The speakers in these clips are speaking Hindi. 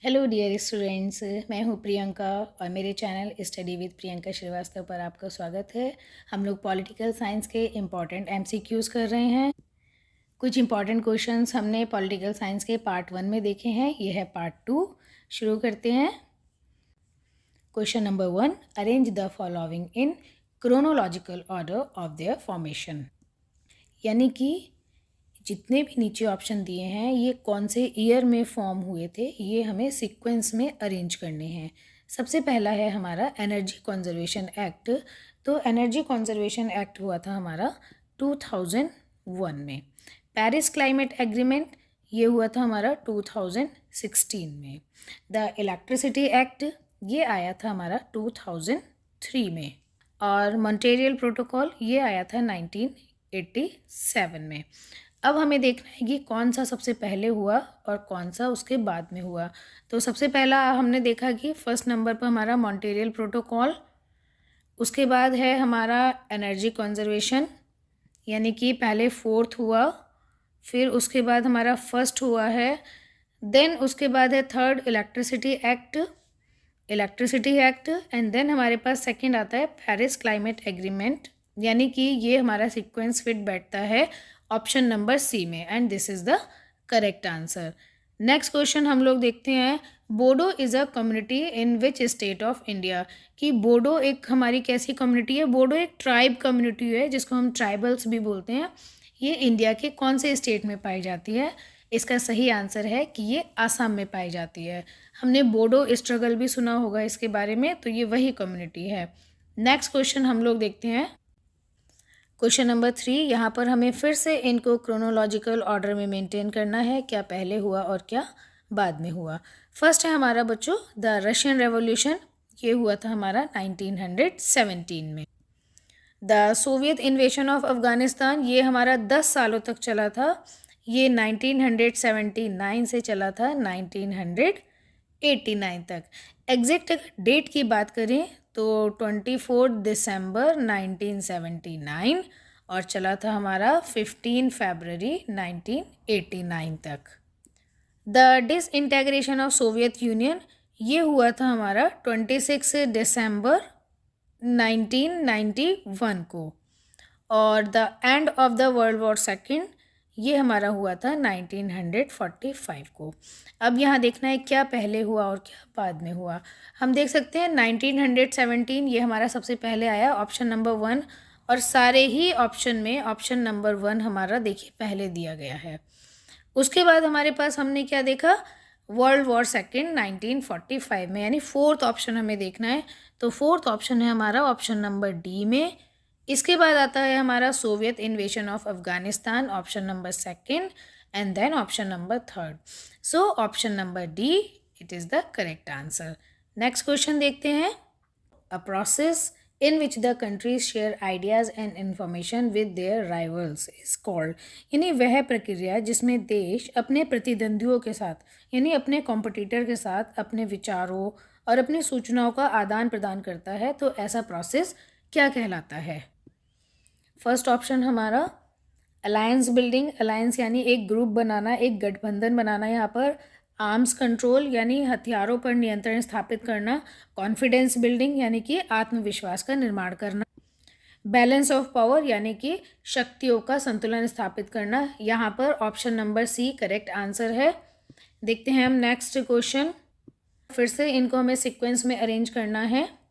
हेलो डियर स्टूडेंट्स, मैं हूँ प्रियंका और मेरे channel study with Priyanka Srivastava पर आपका स्वागत है। हम लोग पॉलिटिकल साइंस के इम्पॉर्टेंट एमसीक्यूज़ कर रहे हैं। कुछ इम्पॉर्टेंट क्वेश्चंस हमने पॉलिटिकल साइंस के पार्ट 1 में देखे हैं, ये है पार्ट 2। शुरू करते हैं। Question number 1, arrange the following in chronological order of their formation. यानी कि जितने भी नीचे ऑप्शन दिए हैं ये कौन से ईयर में फॉर्म हुए थे, ये हमें सीक्वेंस में अरेंज करने हैं। सबसे पहला है हमारा एनर्जी कंजर्वेशन एक्ट। तो एनर्जी कंजर्वेशन एक्ट हुआ था हमारा 2001 में। पेरिस क्लाइमेट एग्रीमेंट ये हुआ था हमारा 2016 में। द इलेक्ट्रिसिटी एक्ट ये आया था हमारा 2003 में। और मॉन्ट्रियल प्रोटोकॉल ये आया था 1987 में। अब हमें देखना है कि कौन सा सबसे पहले हुआ और कौन सा उसके बाद में हुआ। तो सबसे पहला हमने देखा कि फर्स्ट नंबर पर हमारा मॉन्ट्रियल प्रोटोकॉल, उसके बाद है हमारा एनर्जी कंजर्वेशन, यानी कि पहले फोर्थ हुआ, फिर उसके बाद हमारा फर्स्ट हुआ है, देन उसके बाद है third electricity act and then हमारे पास सेकंड आता है पेरिस क्लाइमेट एग्रीमेंट। यानी कि ये हमारा सीक्वेंस फिट बैठता है ऑप्शन नंबर सी में and this is the correct answer. Next question हम लोग देखते हैं, Bodo is a community in which state of India. कि बोडो एक हमारी कैसी कम्युनिटी है? बोडो एक ट्राइब कम्युनिटी है जिसको हम ट्राइबल्स भी बोलते हैं। ये इंडिया के कौन से स्टेट में पाई जाती है? इसका सही आंसर है कि ये आसाम में पाई जाती है। हमने बोडो स्ट्रगल भी सुना होगा इसके बारे में, तो ये वही कम्युनिटी है। नेक्स्ट क्वेश्चन हम लोग देखते हैं, क्वेश्चन नंबर 3। यहाँ पर हमें फिर से इनको क्रोनोलॉजिकल ऑर्डर में मेंटेन करना है, क्या पहले हुआ और क्या बाद में हुआ। फर्स्ट है हमारा बच्चों द रशियन रेवोल्यूशन, ये हुआ था हमारा 1917 में। The Soviet invasion of Afghanistan ये हमारा 10 सालों तक चला था, ये 1979 से चला था 1989 तक। एग्जैक्ट डेट की बात करें तो 24 दिसंबर 1979 और चला था हमारा 15 फरवरी 1989 तक। The disintegration of Soviet union ये हुआ था हमारा 26 दिसंबर 1991 को। और the end of the world war second ये हमारा हुआ था 1945 को। अब यहाँ देखना है क्या पहले हुआ और क्या बाद में हुआ। हम देख सकते हैं 1917 ये हमारा सबसे पहले आया, ऑप्शन नंबर 1, और सारे ही ऑप्शन में ऑप्शन नंबर 1 हमारा देखिए पहले दिया गया है। उसके बाद हमारे पास हमने क्या देखा, वर्ल्ड वॉर सेकेंड 1945 में, यानी फोर्थ ऑप्शन हमें देखना है। तो फोर्थ ऑप्शन है हमारा ऑप्शन नंबर डी में। इसके बाद आता है हमारा Soviet invasion of Afghanistan, option number second, and then option number third. So option number D it is the correct answer. Next question देखते हैं, a process in which the countries share ideas and information with their rivals is called। यानी वह प्रक्रिया जिसमें देश अपने प्रतिद्वंदियों के साथ यानी अपने कॉम्पिटिटर के साथ अपने विचारों और अपनी सूचनाओं का आदान प्रदान करता है, तो ऐसा प्रोसेस क्या कहलाता है? फर्स्ट ऑप्शन हमारा अलायंस बिल्डिंग, अलायंस यानी एक ग्रुप बनाना, एक गठबंधन बनाना। यहाँ पर आर्म्स कंट्रोल यानी हथियारों पर नियंत्रण स्थापित करना। कॉन्फिडेंस बिल्डिंग यानी कि आत्मविश्वास का निर्माण करना। बैलेंस ऑफ पावर यानी कि शक्तियों का संतुलन स्थापित करना। यहाँ पर option number C correct answer है। देखते हैं हम नेक्स्ट क्वेश्चन। फिर से इनको हमें सीक्वेंस में अरेंज करना है।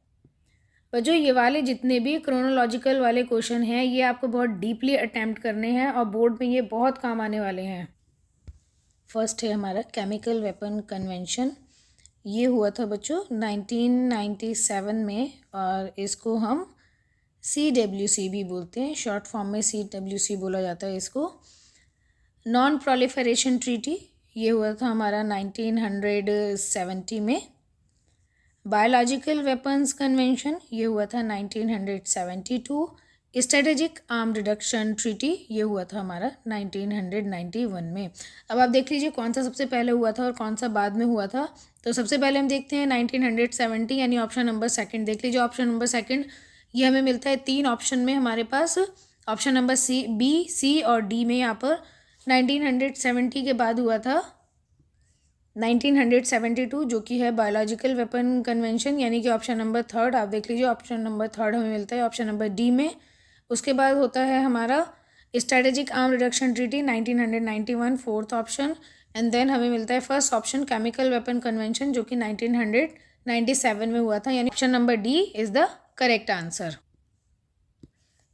बच्चों ये वाले जितने भी क्रोनोलॉजिकल वाले क्वेश्चन हैं ये आपको बहुत डीपली अटैम्प्ट करने हैं और बोर्ड में ये बहुत काम आने वाले हैं। फर्स्ट है हमारा केमिकल वेपन कन्वेंशन, ये हुआ था बच्चों 1997 में और इसको हम CWC भी बोलते हैं, शॉर्ट फॉर्म में CWC बोला जाता है इसको। नॉन प्रोलिफरेशन ट्रीटी ये हुआ था हमारा 1970 में। बायोलॉजिकल वेपन्स कन्वेंशन ये हुआ था 1972। स्ट्रेटेजिक आर्म रिडक्शन ट्रीटी ये हुआ था हमारा 1991 में। अब आप देख लीजिए कौन सा सबसे पहले हुआ था और कौन सा बाद में हुआ था। तो सबसे पहले हम देखते हैं 1970 यानी ऑप्शन नंबर सेकंड। देख लीजिए ऑप्शन नंबर सेकंड ये हमें मिलता है 3 ऑप्शन में हमारे पास, ऑप्शन नंबर सी, बी, सी और डी में। यहाँ पर 1970 के बाद हुआ था 1972 जो कि है बायोलॉजिकल वेपन कन्वेंशन, यानी कि ऑप्शन नंबर थर्ड। आप देख लीजिए ऑप्शन नंबर थर्ड हमें मिलता है ऑप्शन नंबर डी में। उसके बाद होता है हमारा strategic arm reduction treaty 1991, fourth option. And then हमें मिलता है first option chemical weapon convention जो कि 1997 में हुआ था, यानी option number D is the correct answer.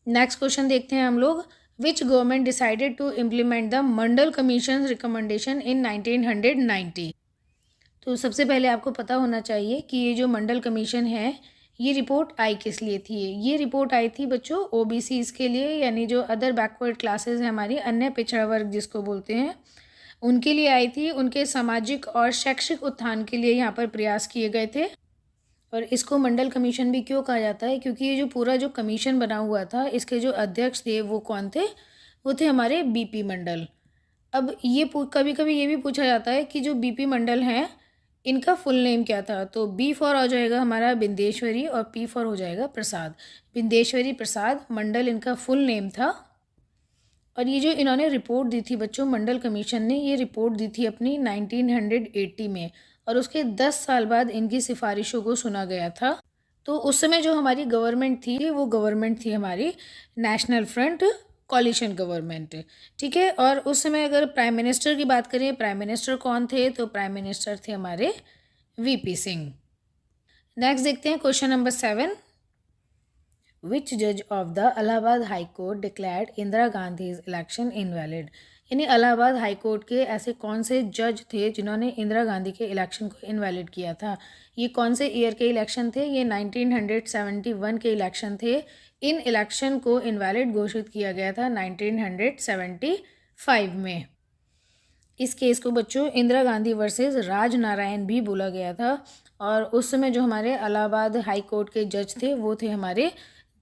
Next question देखते हैं हम लोग। Which government decided to implement the Mandal commission recommendation in 1990। तो सबसे पहले आपको पता होना चाहिए कि ये जो मंडल कमीशन है ये रिपोर्ट आई किस लिए थी। ये रिपोर्ट आई थी बच्चों ओबीसीज के लिए, यानी जो अदर बैकवर्ड क्लासेस है हमारी, अन्य पिछड़ा वर्ग जिसको बोलते हैं, उनके लिए आई थी। उनके सामाजिक और शैक्षिक उत्थान के लिए यहाँ पर प्रयास किए गए थे। और इसको मंडल कमीशन भी क्यों कहा जाता है, क्योंकि ये जो पूरा जो कमीशन बना हुआ था इसके जो अध्यक्ष थे वो कौन थे, वो थे हमारे बीपी मंडल। अब ये कभी कभी ये भी पूछा जाता है कि जो बीपी मंडल हैं इनका फुल नेम क्या था। तो बी फॉर हो जाएगा हमारा बिंदेश्वरी और पी फॉर हो जाएगा प्रसाद। बिंदेश्वरी प्रसाद मंडल इनका फुल नेम था। और ये जो इन्होंने रिपोर्ट दी थी बच्चों, मंडल कमीशन ने ये रिपोर्ट दी थी अपनी 1980 में, और उसके 10 साल बाद इनकी सिफारिशों को सुना गया था। तो उस समय जो हमारी गवर्नमेंट थी वो गवर्नमेंट थी हमारी नेशनल फ्रंट कॉलिशन गवर्नमेंट, ठीक है। और उस समय अगर प्राइम मिनिस्टर की बात करें, प्राइम मिनिस्टर कौन थे, तो प्राइम मिनिस्टर थे हमारे वीपी सिंह। नेक्स्ट देखते हैं क्वेश्चन नंबर 7। विच जज of the Allahabad high court declared Indira Gandhi's election invalid. यानी इलाहाबाद हाई कोर्ट के ऐसे कौन से जज थे जिन्होंने इंदिरा गांधी के इलेक्शन को इनवैलिड किया था। ये कौन से ईयर के इलेक्शन थे, ये 1971 के इलेक्शन थे। इन इलेक्शन को इनवैलिड घोषित किया गया था 1975 में। इस केस को बच्चों इंदिरा गांधी वर्सेस राज नारायण भी बोला गया था। और उस समय जो हमारे इलाहाबाद हाई कोर्ट के जज थे वो थे हमारे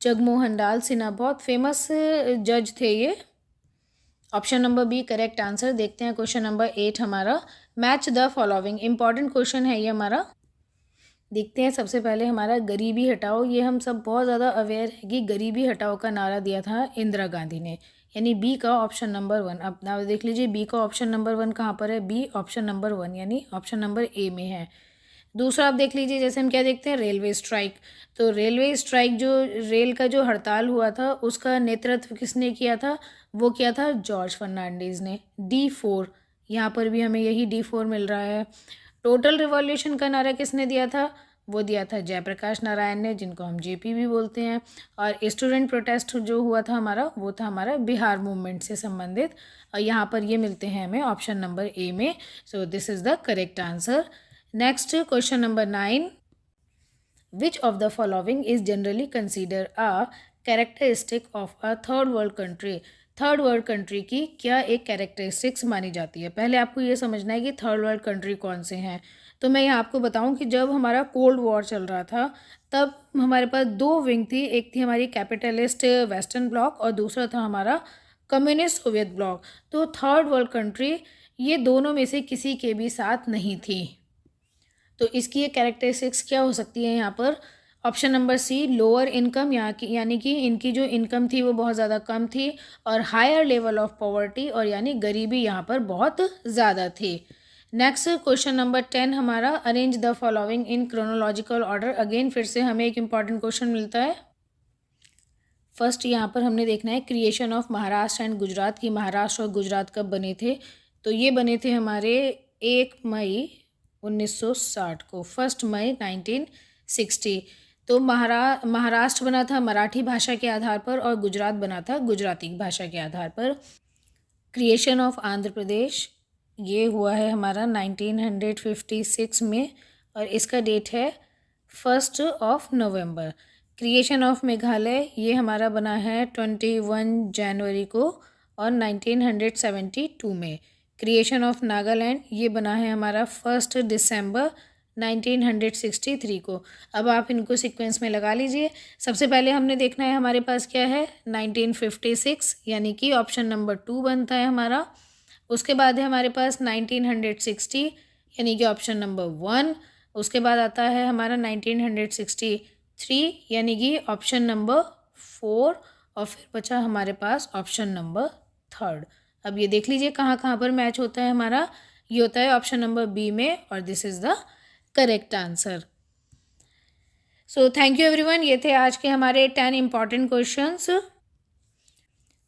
जगमोहन लाल सिन्हा, बहुत फेमस जज थे ये। Option number B correct answer. देखते हैं क्वेश्चन नंबर 8 हमारा। Match the following, important question है ये हमारा। देखते हैं सबसे पहले हमारा गरीबी हटाओ। ये हम सब बहुत ज़्यादा अवेयर है कि गरीबी हटाओ का नारा दिया था इंदिरा गांधी ने, यानी बी का ऑप्शन नंबर 1। अब ना देख लीजिए बी का ऑप्शन नंबर 1 कहाँ पर है, बी ऑप्शन नंबर 1 यानी ऑप्शन नंबर ए में है। दूसरा आप देख लीजिए, जैसे हम क्या देखते हैं रेलवे स्ट्राइक। तो रेलवे स्ट्राइक जो रेल का जो हड़ताल हुआ था उसका नेतृत्व किसने किया था, वो किया था जॉर्ज फर्नांडीज ने। D4 यहाँ पर भी हमें यही D4 मिल रहा है। टोटल रिवॉल्यूशन का नारा किसने दिया था, वो दिया था जयप्रकाश नारायण ने, जिनको हम जेपी भी बोलते हैं। और स्टूडेंट प्रोटेस्ट जो हुआ था हमारा वो था हमारा बिहार मूवमेंट से संबंधित, और यहाँ पर ये मिलते हैं हमें ऑप्शन नंबर ए में। So this is the correct answer. Next question number 9। Which of the following is generally consider a characteristic of a third world country. Third world country की क्या एक कैरेक्टरिस्टिक्स मानी जाती है। पहले आपको ये समझना है कि थर्ड वर्ल्ड कंट्री कौन से हैं। तो मैं यहाँ आपको बताऊँ कि जब हमारा कोल्ड वॉर चल रहा था तब हमारे पास दो विंग थी, एक थी हमारी कैपिटलिस्ट वेस्टर्न ब्लॉक और दूसरा था हमारा कम्युनिस्ट सोवियत ब्लॉक। तो थर्ड वर्ल्ड कंट्री ये दोनों में से किसी के भी साथ नहीं थी। तो इसकी ये कैरेक्टरिस्टिक्स क्या हो सकती है यहाँ पर, option number C lower income, यहाँ की यानी कि इनकी जो इनकम थी वो बहुत ज़्यादा कम थी, और हायर लेवल ऑफ पॉवर्टी, और यानी गरीबी यहाँ पर बहुत ज़्यादा थी। नेक्स्ट क्वेश्चन नंबर 10 हमारा। Arrange the following in chronological order. Again फिर से हमें एक इम्पॉर्टेंट क्वेश्चन मिलता है। फर्स्ट यहाँ पर हमने देखना है creation of Maharashtra and Gujarat की। महाराष्ट्र और गुजरात कब बने थे, तो ये बने थे हमारे 1 मई 1960 को, 1 मई 1960। तो महाराष्ट्र बना था मराठी भाषा के आधार पर और गुजरात बना था गुजराती भाषा के आधार पर। क्रिएशन ऑफ आंध्र प्रदेश ये हुआ है हमारा 1956 में, और इसका डेट है 1 नवंबर। क्रिएशन ऑफ मेघालय ये हमारा बना है 21 जनवरी को और 1972 में। क्रिएशन ऑफ नागालैंड ये बना है हमारा 1 दिसंबर 1963 को। अब आप इनको सीक्वेंस में लगा लीजिए। सबसे पहले हमने देखना है हमारे पास क्या है 1956, यानी कि ऑप्शन नंबर 2 बनता है हमारा। उसके बाद है हमारे पास 1960 यानी कि ऑप्शन नंबर 1। उसके बाद आता है हमारा 1963 यानी कि ऑप्शन नंबर 4, और फिर बचा हमारे पास ऑप्शन नंबर 3। अब ये देख लीजिए कहाँ कहाँ पर मैच होता है हमारा ये होता है ऑप्शन नंबर बी में, और this is the correct answer. So thank you everyone, ये थे आज के हमारे 10 इम्पॉर्टेंट क्वेश्चंस।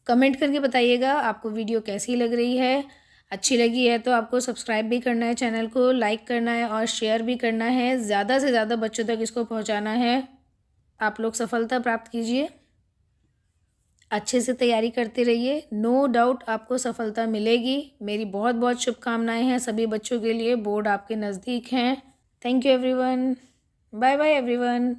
कमेंट करके बताइएगा आपको वीडियो कैसी लग रही है। अच्छी लगी है तो आपको सब्सक्राइब भी करना है, चैनल को लाइक करना है और शेयर भी करना है। ज़्यादा से ज़्यादा बच्चों तक इसको पहुंचाना है। आप लोग सफलता प्राप्त कीजिए, अच्छे से तैयारी करते रहिए, नो डाउट आपको सफलता मिलेगी। मेरी बहुत बहुत शुभकामनाएं हैं सभी बच्चों के लिए। बोर्ड आपके नज़दीक हैं। Thank you everyone, bye bye everyone.